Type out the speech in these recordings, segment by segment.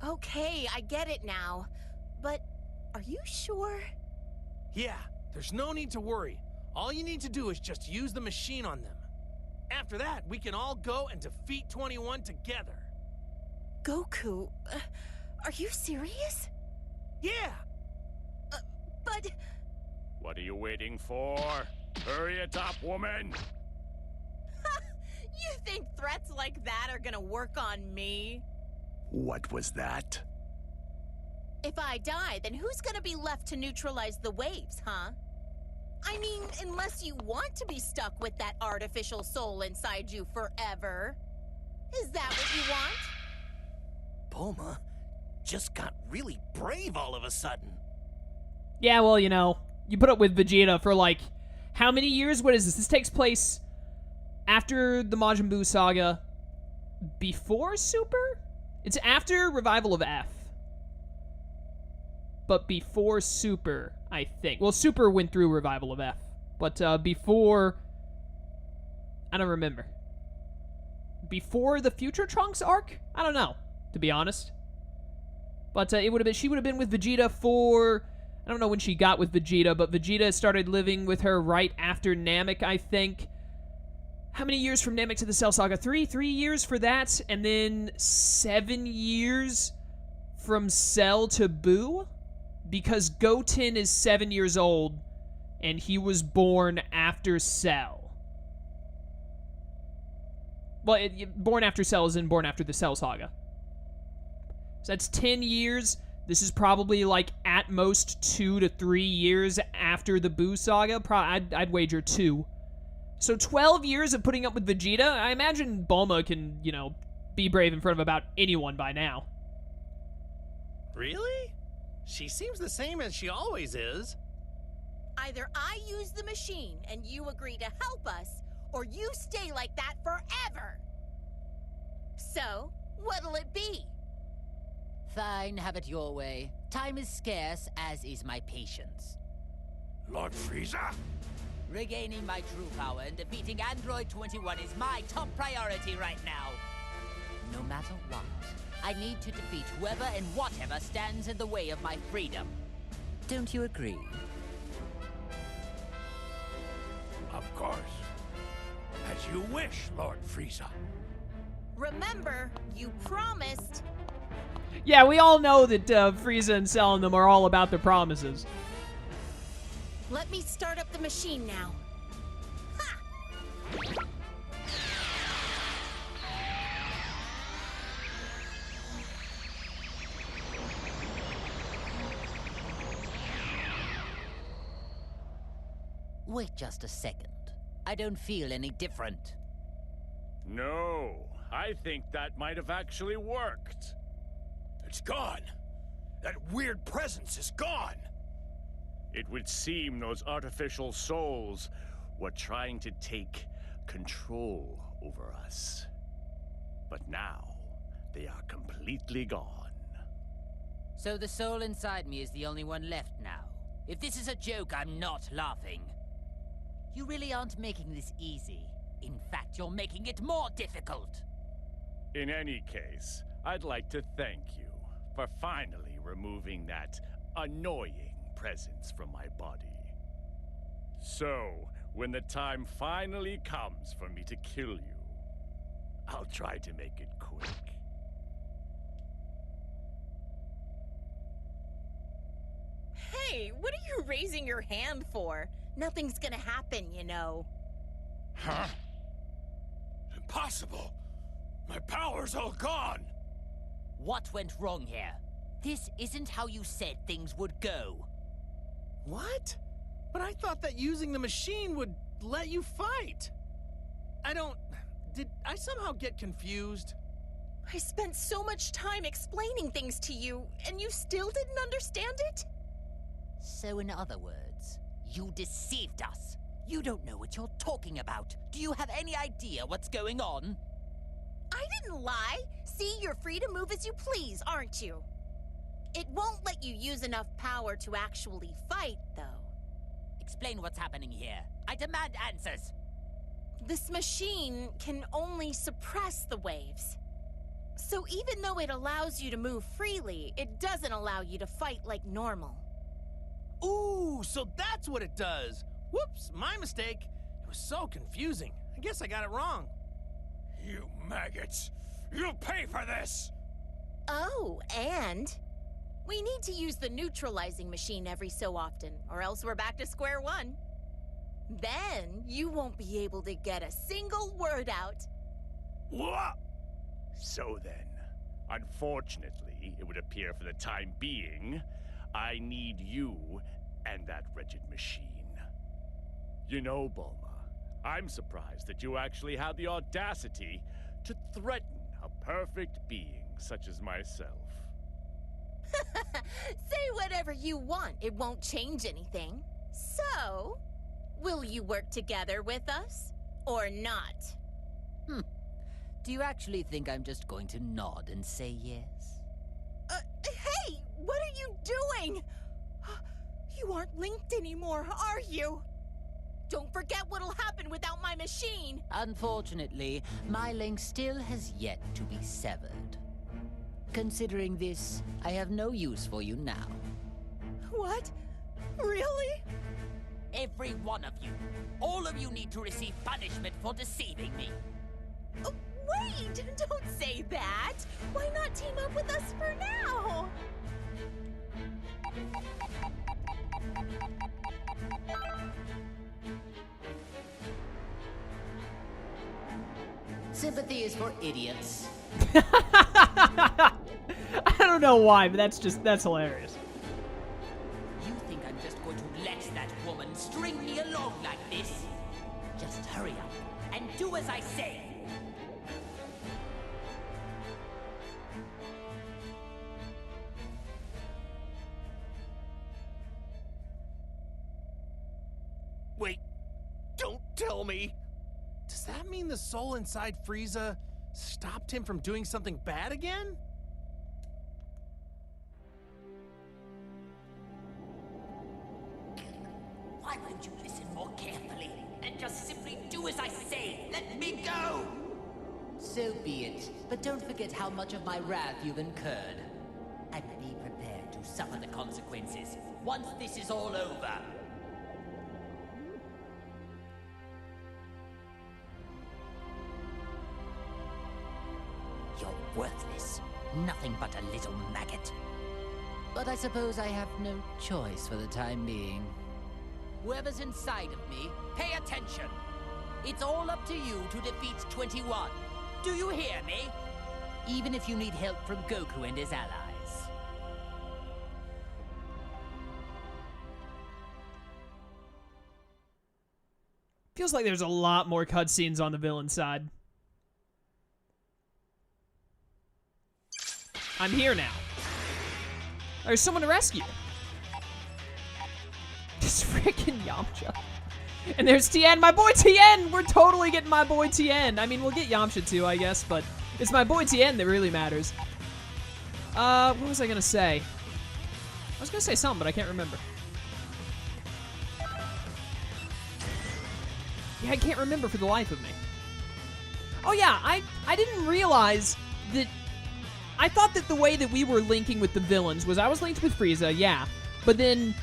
Okay, I get it now. But are you sure? Yeah, there's no need to worry. All you need to do is just use the machine on them. After that, we can all go and defeat 21 together. Goku, are you serious? Yeah! But... What are you waiting for? Hurry it up, woman! You think threats like that are gonna work on me? What was that? If I die, then who's gonna be left to neutralize the waves, huh? I mean, unless you want to be stuck with that artificial soul inside you forever. Is that what you want? Bulma just got really brave all of a sudden. Yeah, well, you know, you put up with Vegeta for, like, how many years? What is this? This takes place after the Majin Buu saga, before Super? It's after Revival of F. But before Super, I think. Well, Super went through Revival of F. But before... I don't remember. Before the Future Trunks arc? I don't know, to be honest. But it would have been... She would have been with Vegeta for... I don't know when she got with Vegeta, but Vegeta started living with her right after Namek, I think. How many years from Namek to the Cell Saga? 3 years for that, and then 7 years from Cell to Buu? Because Goten is 7 years old, and he was born after Cell. Well, born after Cell is in born after the Cell Saga. So that's 10 years. This is probably, like, at most 2 to 3 years after the Buu Saga. I'd wager 2. So 12 years of putting up with Vegeta? I imagine Bulma can, you know, be brave in front of about anyone by now. Really? She seems the same as she always is. Either I use the machine and you agree to help us, or you stay like that forever. So, what'll it be? Fine, have it your way. Time is scarce, as is my patience. Lord Frieza? Regaining my true power and defeating Android 21 is my top priority right now. No matter what, I need to defeat whoever and whatever stands in the way of my freedom. Don't you agree? Of course. As you wish, Lord Frieza. Remember, you promised. Yeah, we all know that Frieza and Cell and them are all about their promises. Let me start up the machine now. Ha! Wait just a second. I don't feel any different. No, I think that might have actually worked. It's gone. That weird presence is gone. It would seem those artificial souls were trying to take control over us. But now, they are completely gone. So the soul inside me is the only one left now. If this is a joke, I'm not laughing. You really aren't making this easy. In fact, you're making it more difficult. In any case, I'd like to thank you for finally removing that annoying presence from my body. So, when the time finally comes for me to kill you, I'll try to make it quick. Hey, what are you raising your hand for? Nothing's gonna happen, you know. Huh? Impossible! My power's all gone! What went wrong here? This isn't how you said things would go. What? But I thought that using the machine would let you fight. Did I somehow get confused? I spent so much time explaining things to you, and you still didn't understand it? So in other words, you deceived us. You don't know what you're talking about. Do you have any idea what's going on? I didn't lie. See, you're free to move as you please, aren't you? It won't let you use enough power to actually fight, though. Explain what's happening here. I demand answers. This machine can only suppress the waves. So even though it allows you to move freely, it doesn't allow you to fight like normal. Ooh, so that's what it does. Whoops, my mistake. It was so confusing. I guess I got it wrong. You maggots! You'll pay for this! Oh, and we need to use the neutralizing machine every so often, or else we're back to square one. Then you won't be able to get a single word out. What? So then, unfortunately, it would appear for the time being, I need you and that wretched machine. You know, Bulma, I'm surprised that you actually have the audacity to threaten a perfect being such as myself. Say whatever you want, it won't change anything. So, will you work together with us, or not? Do you actually think I'm just going to nod and say yes? Hey, what are you doing? You aren't linked anymore, are you? Don't forget what'll happen without my machine. Unfortunately, my link still has yet to be severed. Considering this, I have no use for you now. What? Really? Every one of you. All of you need to receive punishment for deceiving me. Oh, wait! Don't say that! Why not team up with us for now? Sympathy is for idiots. I don't know why, but that's hilarious. You think I'm just going to let that woman string me along like this? Just hurry up and do as I say. Wait, don't tell me. Does that mean the soul inside Frieza stopped him from doing something bad again? Why won't you listen more carefully and just simply do as I say? Let me go! So be it, but don't forget how much of my wrath you've incurred. And be prepared to suffer the consequences once this is all over. You're worthless. Nothing but a little maggot. But I suppose I have no choice for the time being. Whoever's inside of me, pay attention. It's all up to you to defeat 21. Do you hear me? Even if you need help from Goku and his allies. Feels like there's a lot more cutscenes on the villain side. I'm here now. There's someone to rescue. This freaking Yamcha. And there's Tien, my boy Tien! We're totally getting my boy Tien. I mean, we'll get Yamcha too, I guess, but it's my boy Tien that really matters. What was I gonna say? I was gonna say something, but I can't remember. Yeah, I can't remember for the life of me. Oh yeah, I didn't realize that... I thought that the way that we were linking with the villains was I was linked with Frieza, yeah, but then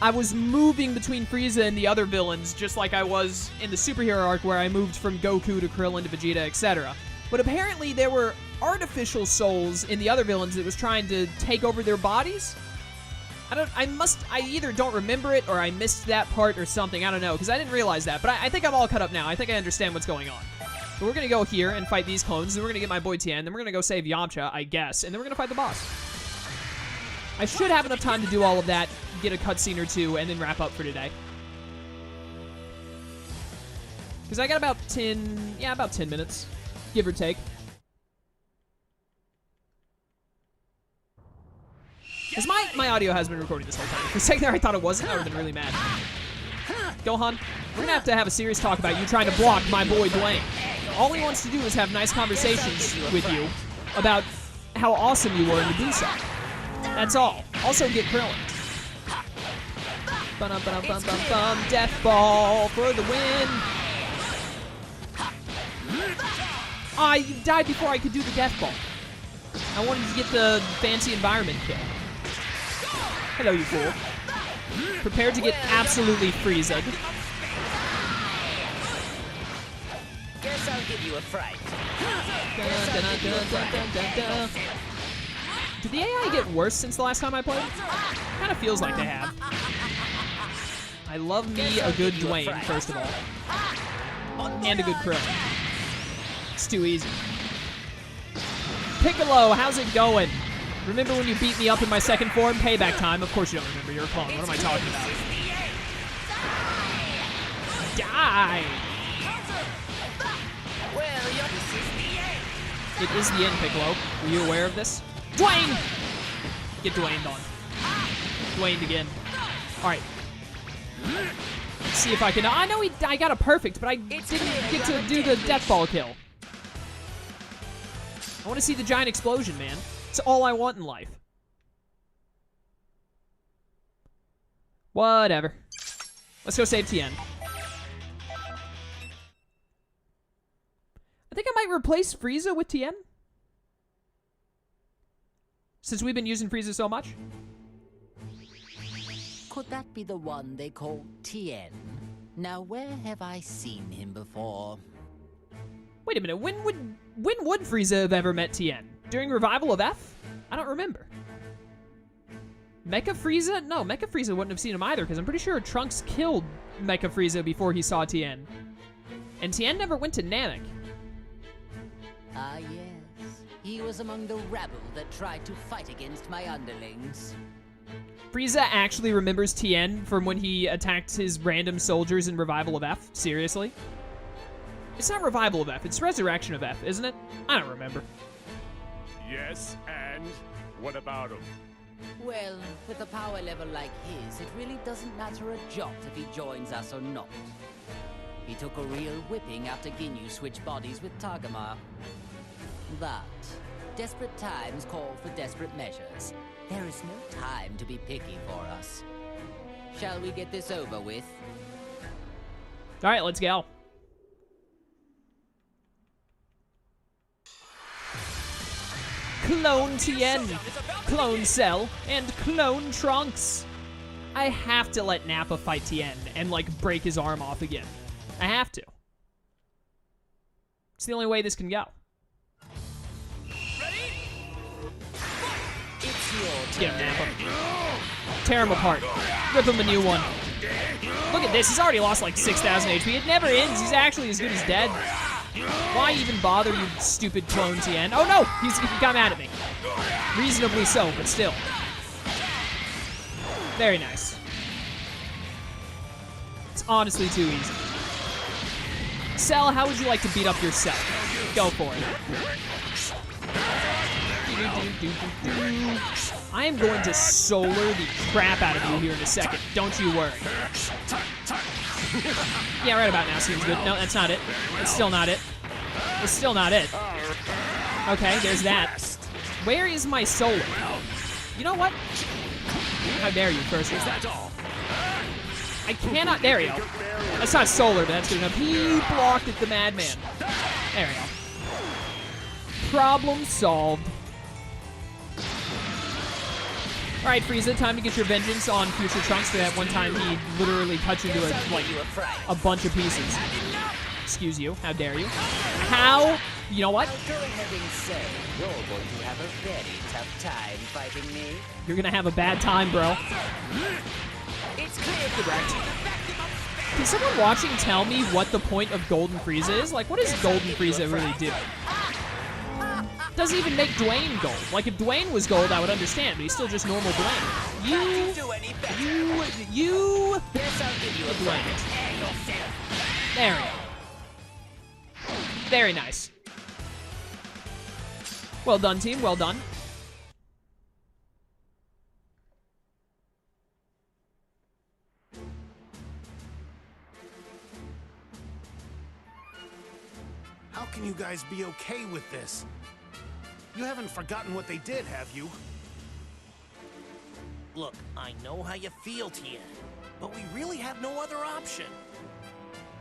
I was moving between Frieza and the other villains just like I was in the superhero arc where I moved from Goku to Krillin to Vegeta, etc. But apparently there were artificial souls in the other villains that was trying to take over their bodies. I either don't remember it or I missed that part or something, I don't know, because I didn't realize that, but I think I'm all cut up now. I think I understand what's going on. So we're going to go here and fight these clones, then we're going to get my boy Tien, then we're going to go save Yamcha, I guess, and then we're going to fight the boss. I should have enough time to do all of that, get a cutscene or two, and then wrap up for today. Because I got about 10 minutes, give or take. Because my audio has been recording this whole time. For a second there I thought it wasn't, I would have been really mad. Gohan, we're going to have a serious talk about you trying to block my boy Blaine. All he wants to do is have nice conversations with you about how awesome you were in the Busa. That's all. Also get Krillin. Ba-dum-ba-dum-bum-bum-bum. Death Ball for the win. I died before I could do the Death Ball. I wanted to get the fancy environment kill. Hello, you fool. Prepared to get absolutely Frieza. Guess I'll give you a fright. Did the AI get worse since the last time I played? Kind of feels like they have. I love me a good Dwayne, first of all. And a good Krillin. It's too easy. Piccolo, how's it going? Remember when you beat me up in my second form? Payback time. Of course you don't remember. You're a clone. What am I talking about? Die! It is the end, Piccolo. Were you aware of this? Dwayne! Get Dwayne'd on. Dwayne'd again. Alright. Let's see if I can... I know I got a perfect, but I didn't get to do the death ball kill. I want to see the giant explosion, man. It's all I want in life. Whatever. Let's go save Tien. I think I might replace Frieza with Tien. Since we've been using Frieza so much. Could that be the one they call Tien? Now, where have I seen him before? Wait a minute, when would Frieza have ever met Tien? During Revival of F? I don't remember. Mecha Frieza? No, Mecha Frieza wouldn't have seen him either, because I'm pretty sure Trunks killed Mecha Frieza before he saw Tien. And Tien never went to Namek. Ah, yes. He was among the rabble that tried to fight against my underlings. Frieza actually remembers Tien from when he attacked his random soldiers in Revival of F? Seriously? It's not Revival of F, it's Resurrection of F, isn't it? I don't remember. Yes, and what about him? Well, with a power level like his, it really doesn't matter a jot if he joins us or not. He took a real whipping after Ginyu switched bodies with Targamar. But desperate times call for desperate measures. There is no time to be picky for us. Shall we get this over with? All right, let's go. Clone Tien, Clone Cell, and Clone Trunks. I have to let Nappa fight Tien and, like, break his arm off again. I have to. It's the only way this can go. Get him, Nappa. Tear him apart. Rip him a new one. Look at this. He's already lost like 6,000 HP. It never ends. He's actually as good as dead. Why even bother, you stupid clone Tien? Oh no! He got mad at me. Reasonably so, but still. Very nice. It's honestly too easy. Cell, how would you like to beat up yourself? Go for it. I am going to solar the crap out of you here in a second. Don't you worry. Yeah, right about now seems good. No, that's not it. It's still not it. It's still not it. Okay, there's that. Where is my solar? You know what? How dare you, first? Is that all? I cannot. There we go. That's not solar, but that's good enough. He blocked it, the madman. There we go. Problem solved. Alright, Frieza, time to get your vengeance on future Trunks for that one time he literally cut you into a bunch of pieces. Excuse you, how dare you? How? You know what? You're going to have a very tough time fighting me. You're gonna have a bad time, bro. It's clear. Correct. Can someone watching tell me what the point of Golden Frieza is? Like, what does Golden Frieza really do? Doesn't even make Dwayne gold. Like, if Dwayne was gold, I would understand, but he's still just normal Dwayne. You Dwayne. There we go. Very nice. Well done, team. Well done. How can you guys be okay with this? You haven't forgotten what they did, have you? Look, I know how you feel, Tien, but we really have no other option.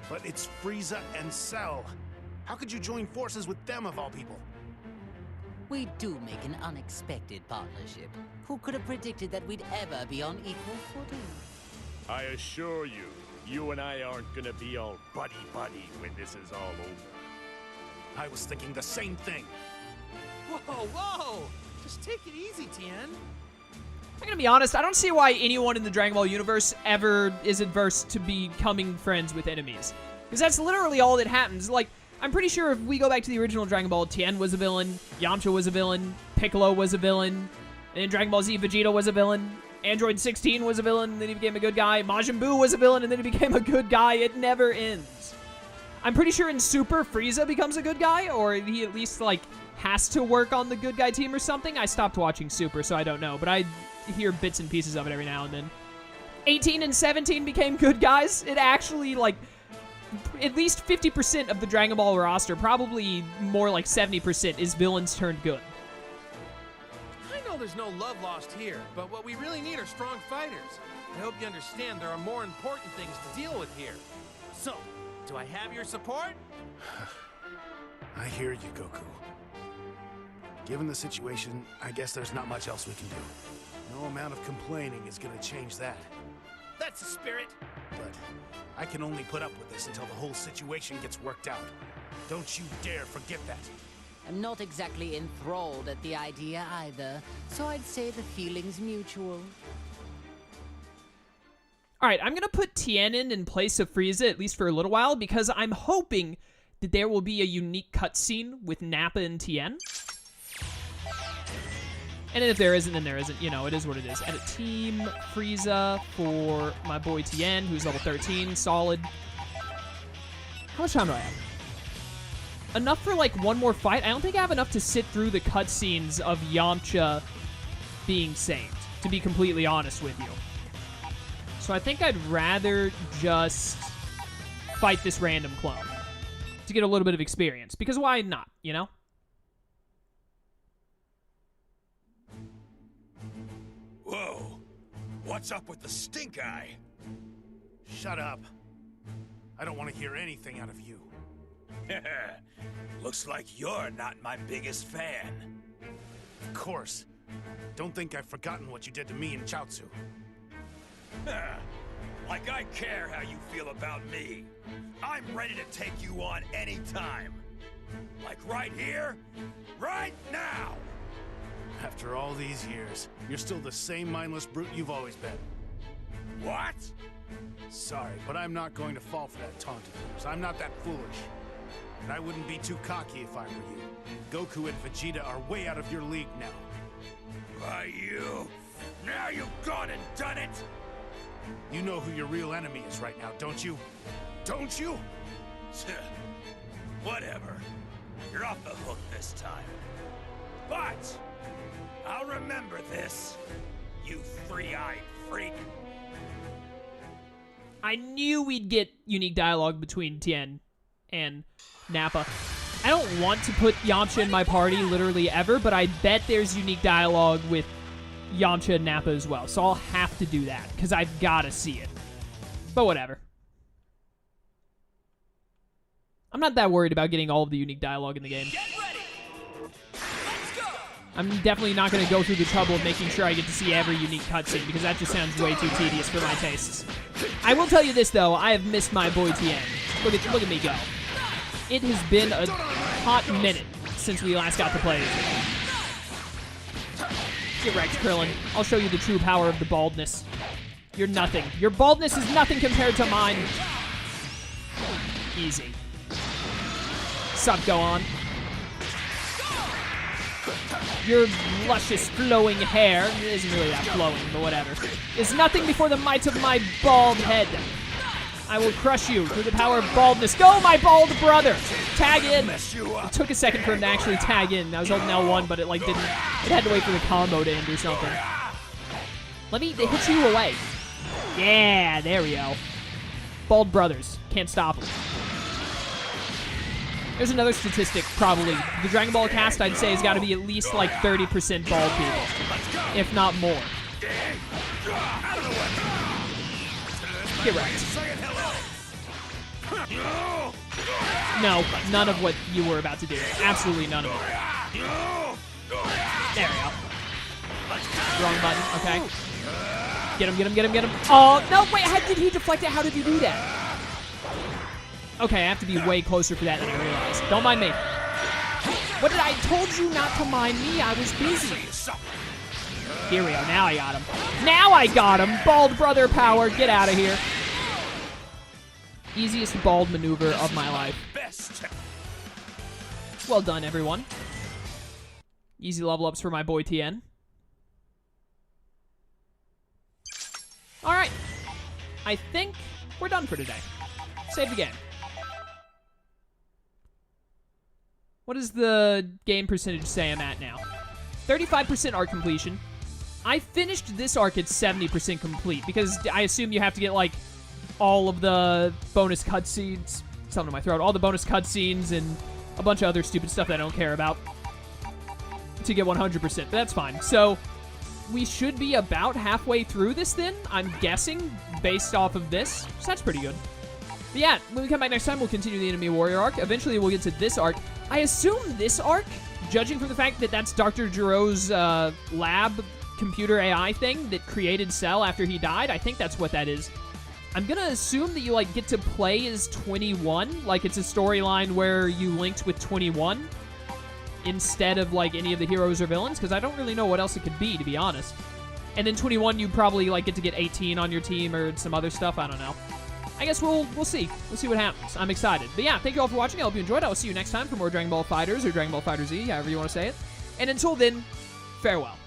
But it's Frieza and Cell. How could you join forces with them, of all people? We do make an unexpected partnership. Who could have predicted that we'd ever be on equal footing? I assure you, you and I aren't gonna be all buddy-buddy when this is all over. I was thinking the same thing. Whoa, whoa! Just take it easy, Tien. I'm gonna be honest, I don't see why anyone in the Dragon Ball universe ever is adverse to becoming friends with enemies. Because that's literally all that happens. Like, I'm pretty sure if we go back to the original Dragon Ball, Tien was a villain, Yamcha was a villain, Piccolo was a villain, and in Dragon Ball Z, Vegeta was a villain, Android 16 was a villain, and then he became a good guy, Majin Buu was a villain, and then he became a good guy. It never ends. I'm pretty sure in Super, Frieza becomes a good guy, or he at least, like, has to work on the good guy team or something. I stopped watching Super, so I don't know, but I hear bits and pieces of it every now and then. 18 and 17 became good guys. It actually, like, at least 50% of the Dragon Ball roster, probably more like 70%, is villains turned good. I know there's no love lost here, but what we really need are strong fighters. I hope you understand there are more important things to deal with here. So, do I have your support? I hear you, Goku. Given the situation, I guess there's not much else we can do. No amount of complaining is gonna change that. That's the spirit. But I can only put up with this until the whole situation gets worked out. Don't you dare forget that. I'm not exactly enthralled at the idea either, so I'd say the feeling's mutual. Alright, I'm gonna put Tien in place of Frieza, at least for a little while, because I'm hoping that there will be a unique cutscene with Nappa and Tien. And then if there isn't, then there isn't. You know, it is what it is. Edit team, Frieza for my boy Tien, who's level 13, solid. How much time do I have? Enough for, like, one more fight? I don't think I have enough to sit through the cutscenes of Yamcha being saved, to be completely honest with you. So I think I'd rather just fight this random clone to get a little bit of experience. Because why not, you know? Whoa! What's up with the stink eye? Shut up. I don't want to hear anything out of you. Looks like you're not my biggest fan. Of course. Don't think I've forgotten what you did to me and Chaozu. Like I care how you feel about me. I'm ready to take you on anytime. Like right here, right now! After all these years, you're still the same mindless brute you've always been. What? Sorry, but I'm not going to fall for that taunt of yours. I'm not that foolish. And I wouldn't be too cocky if I were you. Goku and Vegeta are way out of your league now. Why, you? Now you've gone and done it? You know who your real enemy is right now, don't you? Don't you? Whatever. You're off the hook this time. But I'll remember this, you three-eyed freak. I knew we'd get unique dialogue between Tien and Nappa. I don't want to put Yamcha in my party literally ever, but I bet there's unique dialogue with Yamcha and Nappa as well. So I'll have to do that, because I've got to see it. But whatever. I'm not that worried about getting all of the unique dialogue in the game. Get ready. Let's go. I'm definitely not going to go through the trouble of making sure I get to see every unique cutscene, because that just sounds way too tedious for my tastes. I will tell you this, though. I have missed my boy Tien. Look at me go. It has been a hot minute since we last got to play this game. Get wrecked, Krillin. I'll show you the true power of the baldness. You're nothing. Your baldness is nothing compared to mine. Easy. Sup, go on. Your luscious, flowing hair, it isn't really that flowing, but whatever, is nothing before the might of my bald head. I will crush you through the power of baldness. Go, my bald brother! Tag in! It took a second for him to actually tag in. I was holding L1, but it like didn't. It had to wait for the combo to end or something. Let me hit you away. Yeah, there we go. Bald brothers. Can't stop them. There's another statistic, probably. The Dragon Ball cast, I'd say, has got to be at least like 30% bald people. If not more. Get wrecked. No, none of what you were about to do. Absolutely none of it. Wrong button. Okay. Get him, get him, get him, get him. Oh, no, wait, how did he deflect it? How did he do that? Okay, I have to be way closer for that than I realized. Don't mind me. What did I told you not to mind me? I was busy. Here we go. Now I got him. Now I got him. Bald brother power. Get out of here. Easiest bald maneuver of my life. Well done, everyone. Easy level ups for my boy Tien. Alright. I think we're done for today. Save the game. What does the game percentage say I'm at now? 35% arc completion. I finished this arc at 70% complete because I assume you have to get, like, all of the bonus cutscenes. Something in my throat. All the bonus cutscenes and a bunch of other stupid stuff that I don't care about to get 100%, but that's fine. So, we should be about halfway through this then, I'm guessing, based off of this. So that's pretty good. But yeah, when we come back next time, we'll continue the Enemy Warrior arc. Eventually, we'll get to this arc. I assume this arc, judging from the fact that that's Dr. Giro's lab computer AI thing that created Cell after he died, I think that's what that is. I'm gonna assume that you, like, get to play as 21, like it's a storyline where you linked with 21 instead of, like, any of the heroes or villains, because I don't really know what else it could be, to be honest. And then 21, you probably, like, get to get 18 on your team or some other stuff, I don't know. I guess we'll see. We'll see what happens. I'm excited. But yeah, thank you all for watching. I hope you enjoyed. I will see you next time for more Dragon Ball FighterZ or Dragon Ball FighterZ, however you want to say it. And until then, farewell.